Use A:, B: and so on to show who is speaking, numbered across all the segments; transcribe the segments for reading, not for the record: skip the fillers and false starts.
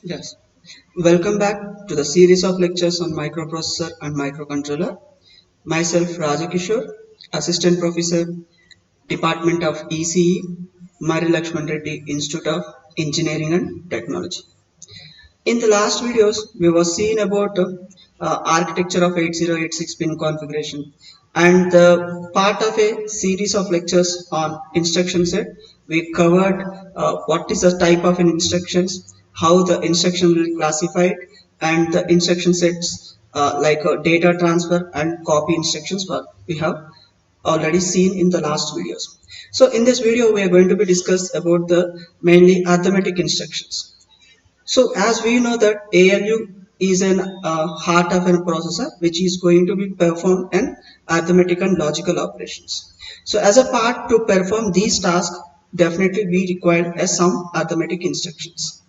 A: Yes. Welcome back to the series of lectures on microprocessor and microcontroller. Myself Raja Kishore, Assistant Professor, Department of ECE, Mari Lakshman Reddy Institute of Engineering and Technology. In the last videos, we were seeing about architecture of 8086 pin configuration and the part of a series of lectures on instruction set. We covered what is the type of an instructions, how the instruction will be classified, and the instruction sets like data transfer and copy instructions we have already seen in the last videos. So in this video, we are going to be discuss about the mainly arithmetic instructions. So as we know that ALU is an heart of a processor which is going to be perform an arithmetic and logical operations. So as a part to perform these tasks, definitely we require some arithmetic instructions.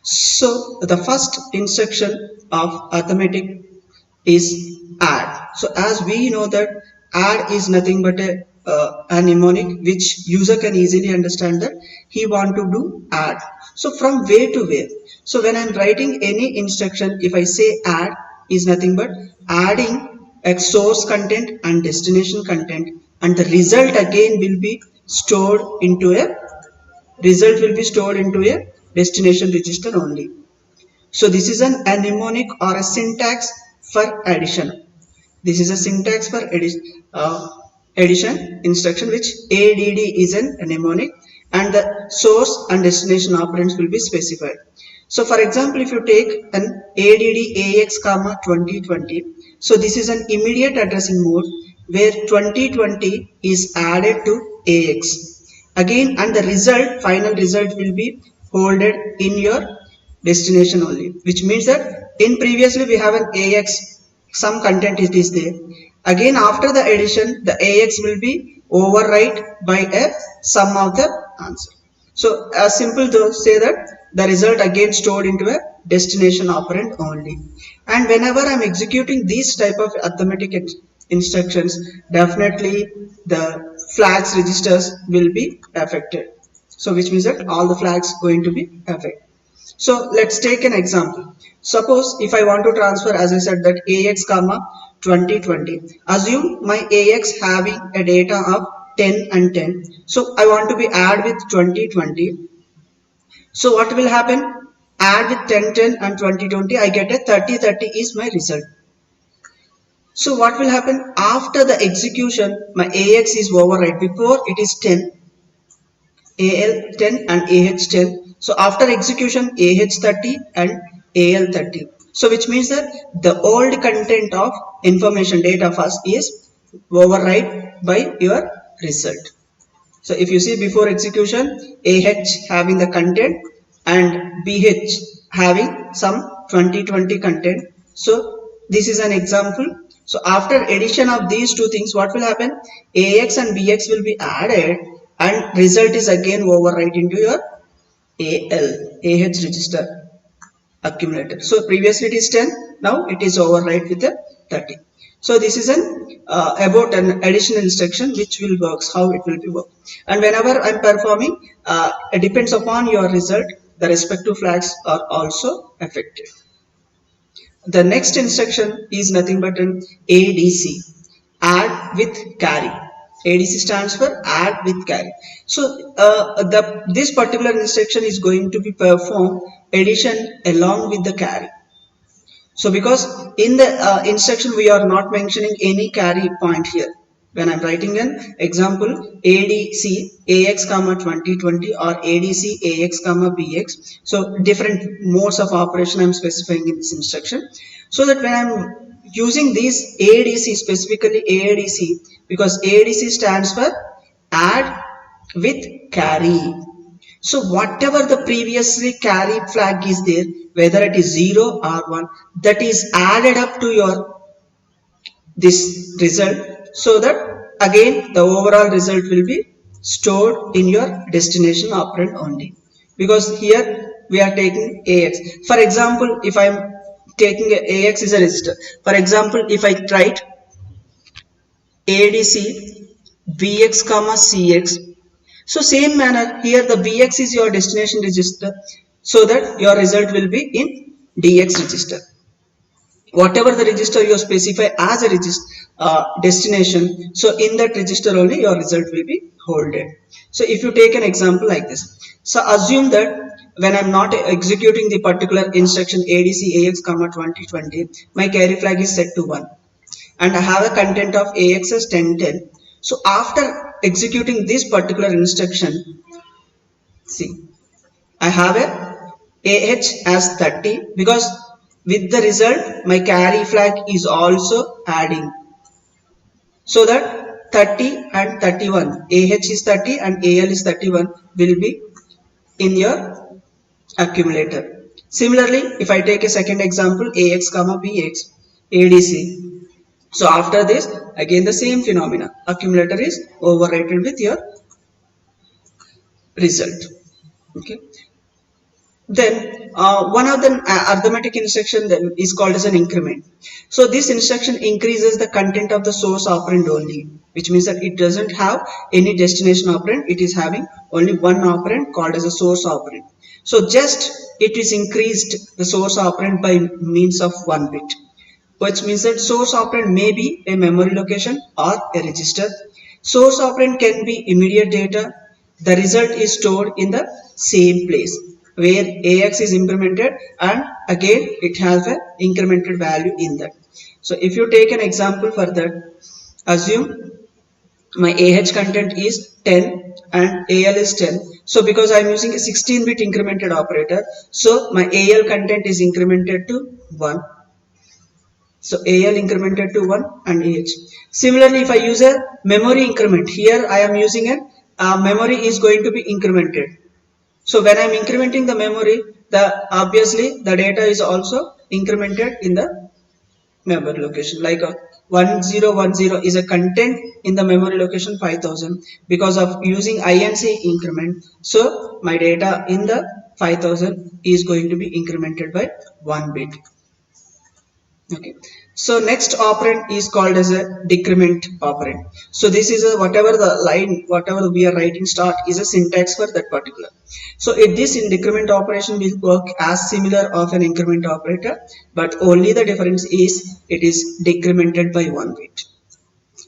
A: So the first instruction of arithmetic is add. So as we know that add is nothing but a mnemonic which user can easily understand that he want to do add. So from where to where. So when I'm writing any instruction, if I say add is nothing but adding a source content and destination content, and the result again will be stored into a destination register only. So this is a mnemonic or a syntax for addition. This is a syntax for addition instruction, which ADD is a mnemonic, and the source and destination operands will be specified. So for example, if you take an ADD AX comma 2020, so this is an immediate addressing mode where 2020 is added to AX again, and the final result will be holded in your destination only, which means that in previously we have an AX, some content it is there. Again, after the addition, the AX will be overwrite by a sum of the answer. So as simple to say that the result again stored into a destination operand only. And whenever I'm executing these type of arithmetic instructions, definitely the flags registers will be affected. So which means that all the flags going to be affected. So let's take an example. Suppose if I want to transfer, as I said, that AX comma 2020. Assume my AX having a data of 10 and 10. So I want to be add with 2020. So what will happen? Add with 10 10 and 2020. I get a 30 30 is my result. So what will happen? After the execution, my AX is override. Before it is 10. AL10 and AH10. So after execution, AH30 and AL30. So which means that the old content of information data first is override by your result. So if you see before execution, AH having the content and BH having some 2020 content. So this is an example. So after addition of these two things, what will happen? AX and BX will be added and result is again overwrite into your AH register accumulated. So previously it is 10, now it is overwrite with the 30. So this is an about an additional instruction which will works, how it will be work. And whenever I'm performing, it depends upon your result, the respective flags are also affected. The next instruction is nothing but an ADC, add with carry. ADC stands for add with carry. So this particular instruction is going to be performed addition along with the carry. So because in the instruction we are not mentioning any carry point here. When I'm writing an example ADC AX comma 2020 or ADC AX comma BX. So different modes of operation I'm specifying in this instruction. So that when I'm using this ADC, specifically ADC, because ADC stands for add with carry. So whatever the previously carry flag is there, whether it is 0 or 1, that is added up to your this result, so that again the overall result will be stored in your destination operand only. Because here we are taking AX. For example, if I am taking AX is a register. For example, if I write ADC BX comma CX. So same manner here the BX is your destination register. so that your result will be in DX register. Whatever the register you specify as a destination, so in that register only your result will be holded. So if you take an example like this, so assume that when I'm not executing the particular instruction ADC AX comma 2020, my carry flag is set to 1 and I have a content of AX as 1010. So after executing this particular instruction, see, I have a AH as 30 because with the result my carry flag is also adding, so that 30 and 31, AH is 30 and AL is 31 will be in your accumulator. Similarly, if I take a second example, AX comma BX ADC, so after this again the same phenomena, accumulator is overrated with your result. Okay. Then one of the arithmetic instruction then is called as an increment. So this instruction increases the content of the source operand only, which means that it doesn't have any destination operand. It is having only one operand called as a source operand. So just it is increased the source operand by means of 1 bit, which means that source operand may be a memory location or a register. Source operand can be immediate data. The result is stored in the same place where AX is implemented, and again it has an incremented value in that. So if you take an example for that, assume my AH content is 10 and AL is 10. So because I am using a 16-bit incremented operator, so my AL content is incremented to 1. So AL incremented to 1 and AH. Similarly, if I use a memory increment, here I am using a memory is going to be incremented. So when I am incrementing the memory, obviously the data is also incremented in the memory location. Like 1010 is a content in the memory location 5000. Because of using INC increment, so my data in the 5000 is going to be incremented by 1 bit. Okay, so next operand is called as a decrement operand. So this is a whatever the line, whatever we are writing start is a syntax for that particular. So this in decrement operation will work as similar of an increment operator, but only the difference is it is decremented by 1 bit,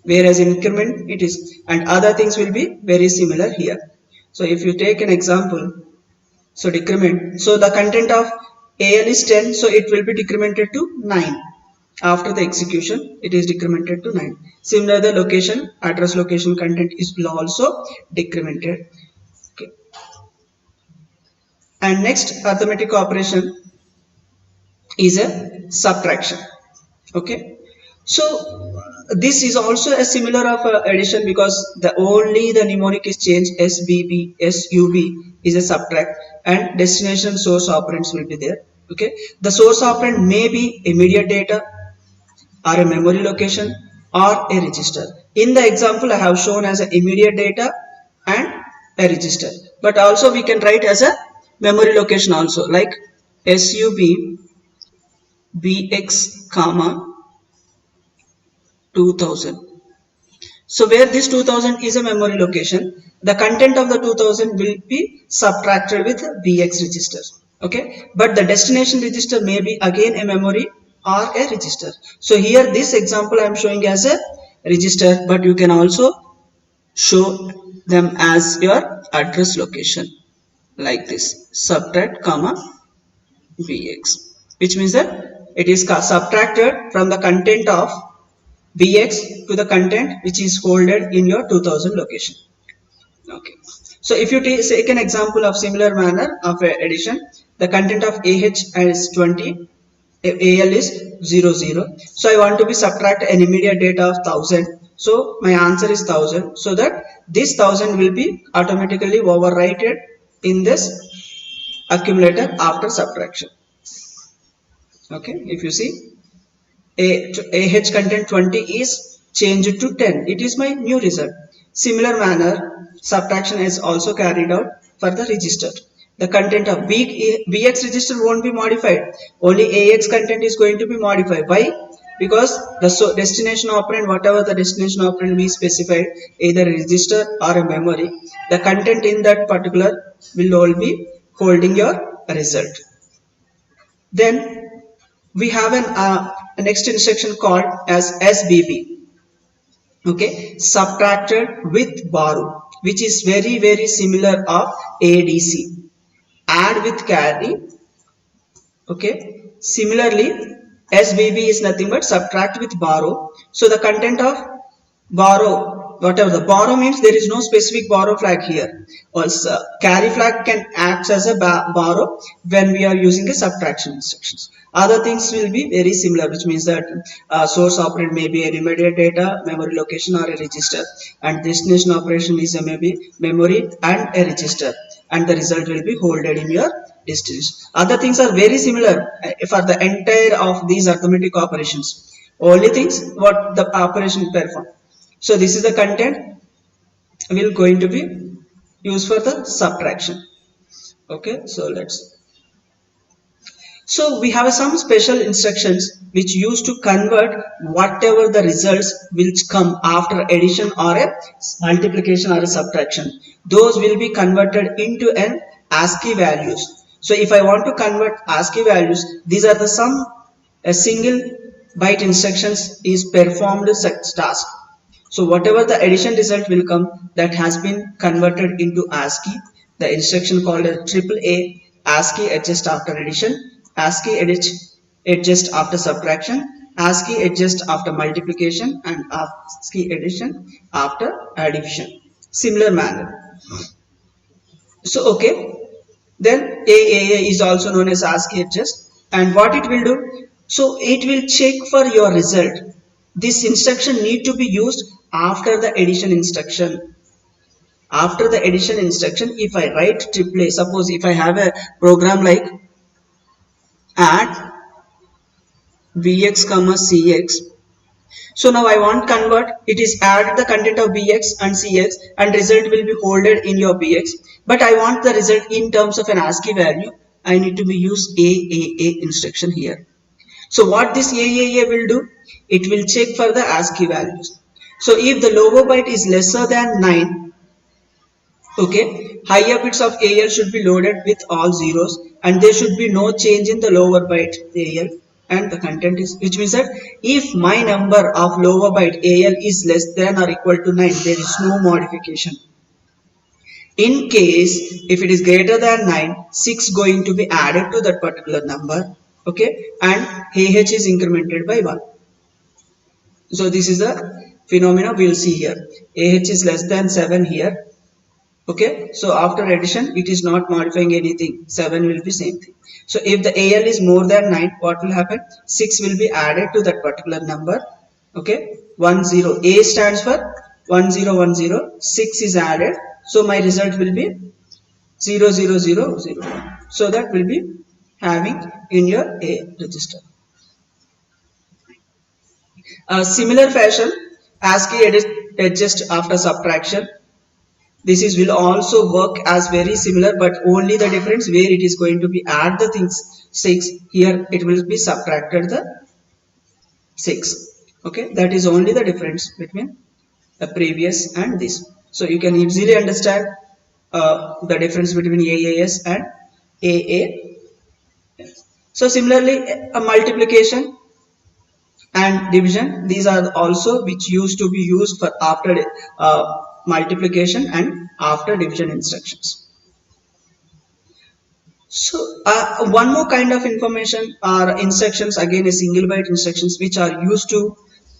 A: whereas increment it is, and other things will be very similar here. So if you take an example, so decrement, so the content of AL is 10, so it will be decremented to 9. After the execution, it is decremented to 9. Similar, the location, address location content is also decremented. Okay. And next arithmetic operation is a subtraction. Okay. So this is also a similar of addition, because the only the mnemonic is changed. SBB, SUB is a subtract, and destination source operands will be there. Okay. The source operand may be immediate data, or a memory location, or a register. In the example I have shown as a immediate data and a register, but also we can write as a memory location also, like SUB BX comma 2000. So where this 2000 is a memory location, the content of the 2000 will be subtracted with BX register. Okay, but the destination register may be again a memory or a register. So here this example I am showing as a register, but you can also show them as your address location, like this subtract comma BX, which means that it is subtracted from the content of BX to the content which is holded in your 2000 location. Okay. So if you take an example of similar manner of addition, the content of AH is 20, AL is 00. So I want to be subtract an immediate data of 1000. So my answer is 1000. So that this 1000 will be automatically overwritten in this accumulator after subtraction. Okay. If you see, AH content 20 is changed to 10. It is my new result. Similar manner, subtraction is also carried out for the register. The content of BX register won't be modified. Only AX content is going to be modified. Why? Because the destination operand, whatever the destination operand we specified, either a register or a memory, the content in that particular will all be holding your result. Then we have a next instruction called as SBB. Okay, subtracted with borrow, which is very similar of ADC. Add with carry. Okay, similarly SBB is nothing but subtract with borrow. So the content of borrow, whatever the borrow means, there is no specific borrow flag here. Also carry flag can act as a borrow when we are using a subtraction instructions. Other things will be very similar, which means that source operand may be an immediate data, memory location or a register, and destination operation is a maybe memory and a register, and the result will be holded in your destination. Other things are very similar for the entire of these arithmetic operations. Only things what the operation perform. So this is the content will going to be used for the subtraction. Okay, so we have some special instructions which used to convert whatever the results will come after addition or a multiplication or a subtraction. Those will be converted into an ASCII values. So if I want to convert ASCII values, these are the some a single byte instructions is performed such task. So whatever the addition result will come, that has been converted into ASCII. The instruction called a AAA, ASCII adjust after addition, ASCII adjust after subtraction, ASCII adjust after multiplication, and ASCII addition after addition. Similar manner. So okay, then AAA is also known as ASCII adjust, and what it will do? So it will check for your result. This instruction need to be used after the addition instruction. After the addition instruction, if I write AAA, suppose if I have a program like add bx comma cx. So now I want convert, it is add the content of bx and cx and result will be holded in your bx, but I want the result in terms of an ASCII value. I need to be use AAA instruction here. So what this AAA will do, it will check for the ASCII values. So if the lower byte is lesser than 9, okay, higher bits of AL should be loaded with all zeros and there should be no change in the lower byte AL, and the content is, which means that if my number of lower byte AL is less than or equal to 9, there is no modification. In case if it is greater than 9, 6 going to be added to that particular number, okay, and AH is incremented by 1. So this is a phenomena we will see here. AH is less than 7 here. Okay, so after addition it is not modifying anything, 7 will be same thing. So if the AL is more than 9, what will happen? 6 will be added to that particular number. Okay, 10, A stands for 1010, 6 is added, so my result will be 00001. So that will be having in your A register. A similar fashion, ASCII adjust after subtraction. This is will also work as very similar, but only the difference where it is going to be add the things 6, here it will be subtracted the 6. Okay, that is only the difference between the previous and this. So you can easily understand the difference between AAS and AA. So similarly, a multiplication and division, these are also which used to be used for after multiplication and after division instructions. So one more kind of information are instructions, again a single byte instructions which are used to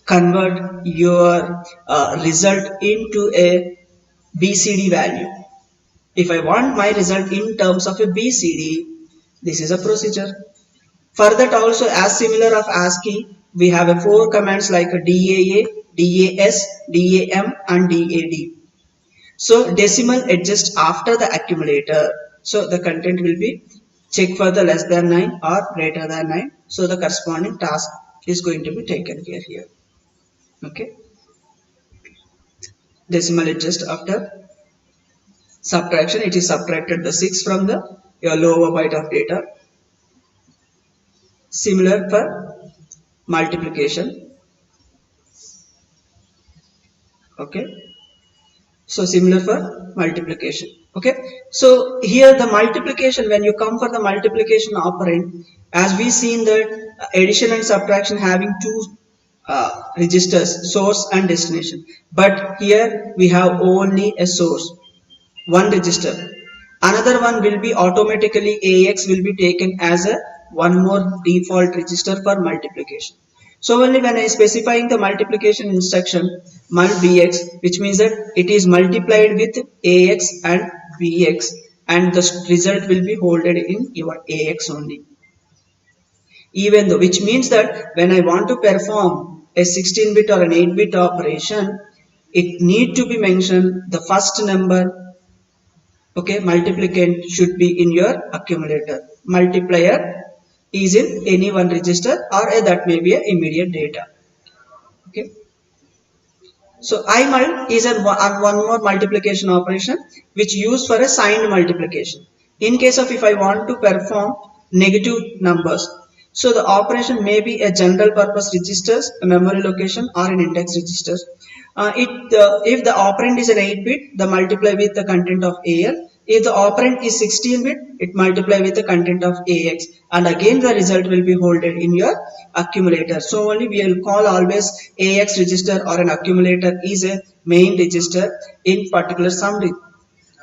A: convert your result into a BCD value. If I want my result in terms of a BCD, this is a procedure. For that also, as similar of ASCII, we have a 4 commands like a DAA, DAS, DAM and DAD. So decimal adjust after the accumulator. So the content will be check for the less than 9 or greater than 9. So the corresponding task is going to be taken care here. Okay. Decimal adjust after subtraction. It is subtracted the 6 from the your lower byte of data. Similar for multiplication. Okay. So similar for multiplication. Okay, so here the multiplication, when you come for the multiplication operand, as we seen that addition and subtraction having two registers, source and destination, but here we have only a source, one register. Another one will be automatically AX will be taken as a one more default register for multiplication. So only when I specifying the multiplication instruction mul bx, which means that it is multiplied with AX and bx, and the result will be holded in your AX only. Even though, which means that when I want to perform a 16-bit or an 8-bit operation, it need to be mentioned the first number. Okay, multiplicand should be in your accumulator. Multiplier is in any one register, or that may be a immediate data. Okay, so imul is one more multiplication operation which used for a signed multiplication. In case of if I want to perform negative numbers, so the operation may be a general purpose registers, a memory location, or an index registers. If the operand is an 8-bit, the multiply with the content of AL. If the operand is 16-bit, it multiply with the content of AX, and again the result will be holded in your accumulator. So only we will call always AX register or an accumulator is a main register. In particular some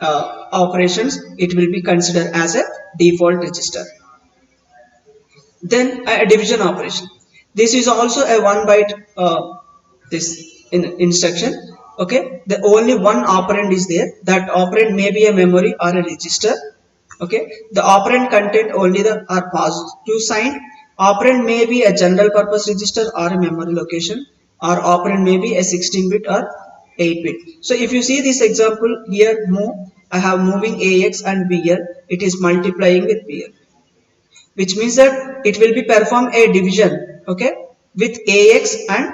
A: operations, it will be considered as a default register. Then a division operation. This is also a 1 byte this instruction. Okay, the only one operand is there. That operand may be a memory or a register. Okay, the operand content only the are positive sign. Operand may be a general purpose register or a memory location, or operand may be a 16-bit or 8-bit. So if you see this example here, move, I have moving AX and BL. It is multiplying with BL, which means that it will be perform a division, okay, with AX and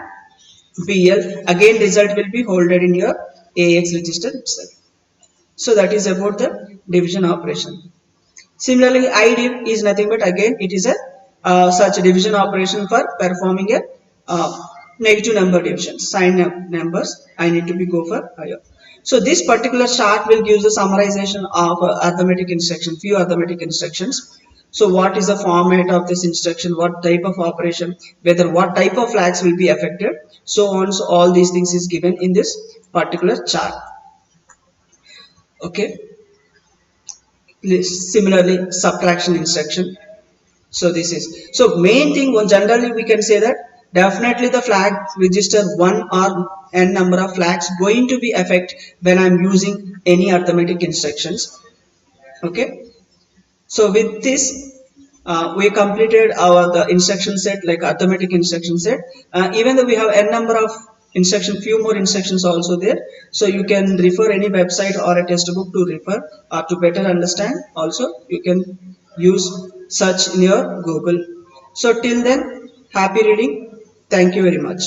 A: BL. Again result will be holded in your AX register itself. So that is about the division operation. Similarly, IDIV is nothing but again it is a such a division operation for performing a negative number division. Signed numbers I need to be go for higher. So this particular chart will give the summarization of arithmetic instruction, few arithmetic instructions. So what is the format of this instruction, what type of operation, whether what type of flags will be affected, so on. So all these things is given in this particular chart. Okay. Similarly, subtraction instruction. So this is, so main thing, generally we can say that definitely the flag register 1 or n number of flags going to be affect when I'm using any arithmetic instructions. Okay, so with this we completed our the instruction set, like arithmetic instruction set. Even though we have n number of instruction, few more instructions also there, so you can refer any website or a textbook to refer or to better understand. Also you can use search in your Google. So till then, happy reading. Thank you very much.